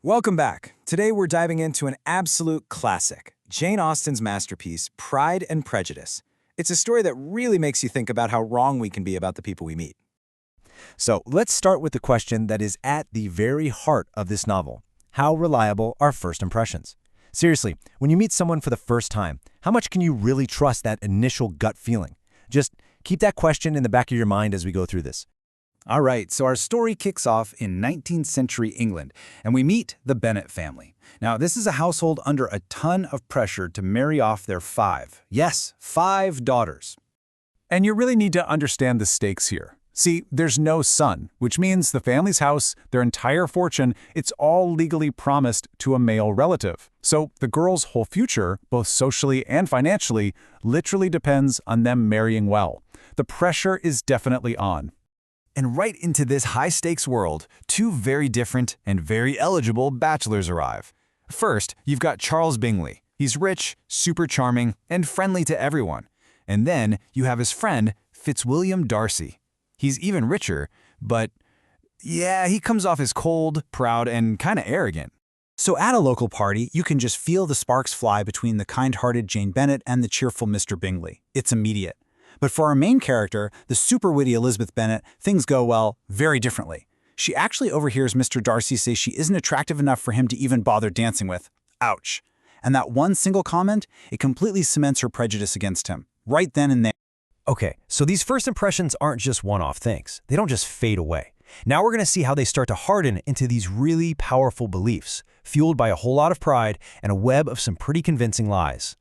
Welcome back. Today we're diving into an absolute classic, Jane Austen's masterpiece, Pride and Prejudice. It's a story that really makes you think about how wrong we can be about the people we meet. So let's start with the question that is at the very heart of this novel. How reliable are first impressions? Seriously, when you meet someone for the first time, how much can you really trust that initial gut feeling? Just keep that question in the back of your mind as we go through this. All right, so our story kicks off in 19th century England, and we meet the Bennet family. Now, this is a household under a ton of pressure to marry off their five daughters. And you really need to understand the stakes here. See, there's no son, which means the family's house, their entire fortune, it's all legally promised to a male relative. So the girl's whole future, both socially and financially, literally depends on them marrying well. The pressure is definitely on. And right into this high-stakes world, two very different and very eligible bachelors arrive. First, you've got Charles Bingley. He's rich, super charming, and friendly to everyone. And then you have his friend, Fitzwilliam Darcy. He's even richer, but yeah, he comes off as cold, proud, and kind of arrogant. So at a local party, you can just feel the sparks fly between the kind-hearted Jane Bennet and the cheerful Mr. Bingley. It's immediate. But for our main character, the super-witty Elizabeth Bennet, things go, well, very differently. She actually overhears Mr. Darcy say she isn't attractive enough for him to even bother dancing with. Ouch. And that one single comment, it completely cements her prejudice against him, right then and there. Okay, so these first impressions aren't just one-off things. They don't just fade away. Now we're going to see how they start to harden into these really powerful beliefs, fueled by a whole lot of pride and a web of some pretty convincing lies.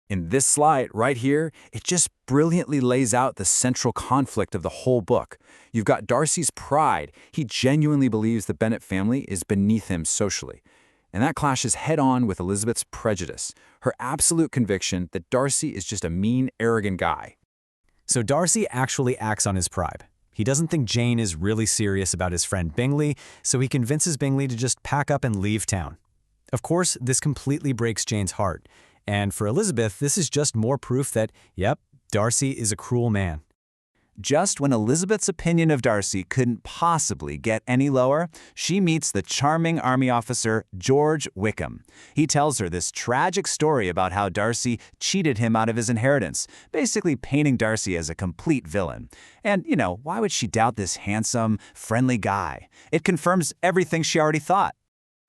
In this slide right here, it just brilliantly lays out the central conflict of the whole book. You've got Darcy's pride. He genuinely believes the Bennet family is beneath him socially. And that clashes head-on with Elizabeth's prejudice, her absolute conviction that Darcy is just a mean, arrogant guy. So Darcy actually acts on his pride. He doesn't think Jane is really serious about his friend Bingley, so he convinces Bingley to just pack up and leave town. Of course, this completely breaks Jane's heart. And for Elizabeth, this is just more proof that, yep, Darcy is a cruel man. Just when Elizabeth's opinion of Darcy couldn't possibly get any lower, she meets the charming army officer George Wickham. He tells her this tragic story about how Darcy cheated him out of his inheritance, basically painting Darcy as a complete villain. And, why would she doubt this handsome, friendly guy? It confirms everything she already thought.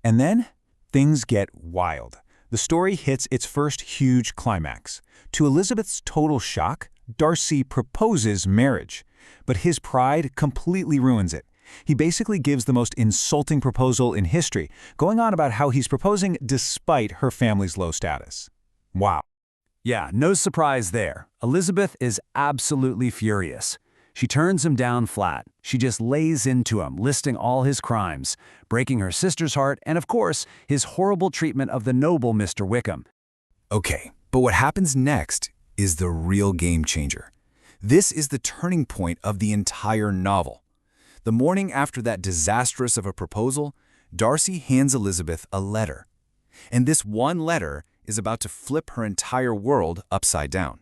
And then things get wild. The story hits its first huge climax. To Elizabeth's total shock, Darcy proposes marriage, but his pride completely ruins it. He basically gives the most insulting proposal in history, going on about how he's proposing despite her family's low status. Wow. Yeah, no surprise there. Elizabeth is absolutely furious. She turns him down flat. She just lays into him, listing all his crimes, breaking her sister's heart, and of course, his horrible treatment of the noble Mr. Wickham. Okay, but what happens next is the real game changer. This is the turning point of the entire novel. The morning after that disastrous of a proposal, Darcy hands Elizabeth a letter. And this one letter is about to flip her entire world upside down.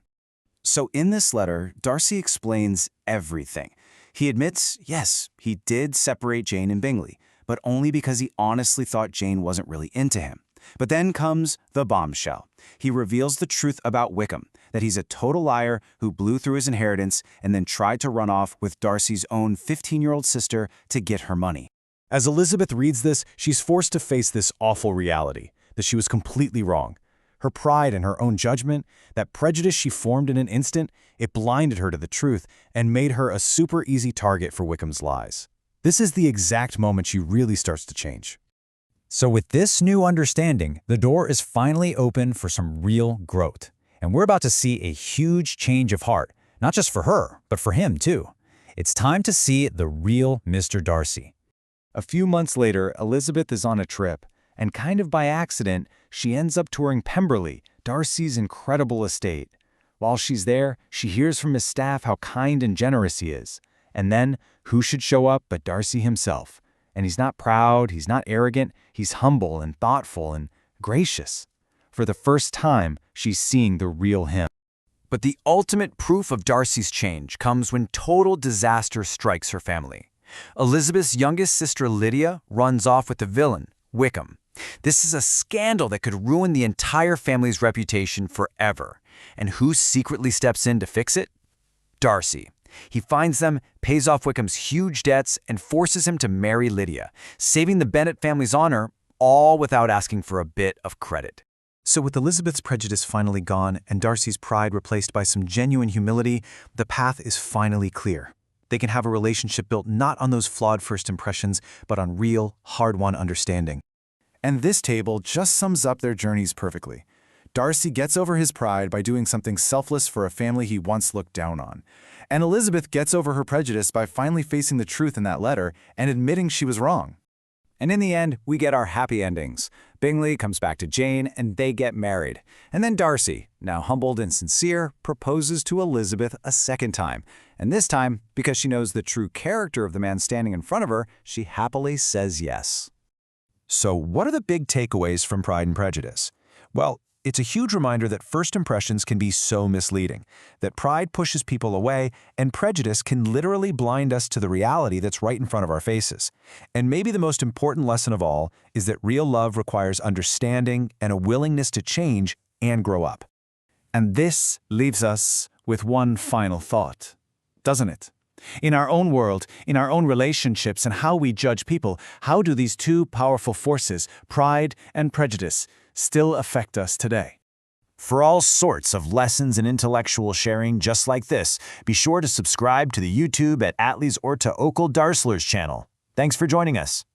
So in this letter, Darcy explains everything. He admits, yes, he did separate Jane and Bingley, but only because he honestly thought Jane wasn't really into him. But then comes the bombshell. He reveals the truth about Wickham, that he's a total liar who blew through his inheritance and then tried to run off with Darcy's own 15-year-old sister to get her money. As Elizabeth reads this, she's forced to face this awful reality, that she was completely wrong. Her pride and her own judgment, that prejudice she formed in an instant, it blinded her to the truth and made her a super easy target for Wickham's lies. This is the exact moment she really starts to change. So with this new understanding, the door is finally open for some real growth. And we're about to see a huge change of heart, not just for her, but for him too. It's time to see the real Mr. Darcy. A few months later, Elizabeth is on a trip, and kind of by accident, she ends up touring Pemberley, Darcy's incredible estate. While she's there, she hears from his staff how kind and generous he is. And then, who should show up but Darcy himself? And he's not proud, he's not arrogant, he's humble and thoughtful and gracious. For the first time, she's seeing the real him. But the ultimate proof of Darcy's change comes when total disaster strikes her family. Elizabeth's youngest sister Lydia runs off with the villain, Wickham. This is a scandal that could ruin the entire family's reputation forever. And who secretly steps in to fix it? Darcy. He finds them, pays off Wickham's huge debts, and forces him to marry Lydia, saving the Bennet family's honor, all without asking for a bit of credit. So with Elizabeth's prejudice finally gone and Darcy's pride replaced by some genuine humility, the path is finally clear. They can have a relationship built not on those flawed first impressions, but on real, hard-won understanding. And this table just sums up their journeys perfectly. Darcy gets over his pride by doing something selfless for a family he once looked down on. And Elizabeth gets over her prejudice by finally facing the truth in that letter and admitting she was wrong. And in the end, we get our happy endings. Bingley comes back to Jane, and they get married. And then Darcy, now humbled and sincere, proposes to Elizabeth a second time. And this time, because she knows the true character of the man standing in front of her, she happily says yes. So what are the big takeaways from Pride and Prejudice? Well, it's a huge reminder that first impressions can be so misleading, that pride pushes people away, and prejudice can literally blind us to the reality that's right in front of our faces. And maybe the most important lesson of all is that real love requires understanding and a willingness to change and grow up. And this leaves us with one final thought, doesn't it? In our own world, in our own relationships, and how we judge people, how do these two powerful forces, pride and prejudice, still affect us today? For all sorts of lessons and intellectual sharing just like this, be sure to subscribe to the YouTube at Atleys Orta Okul Darsler's channel. Thanks for joining us.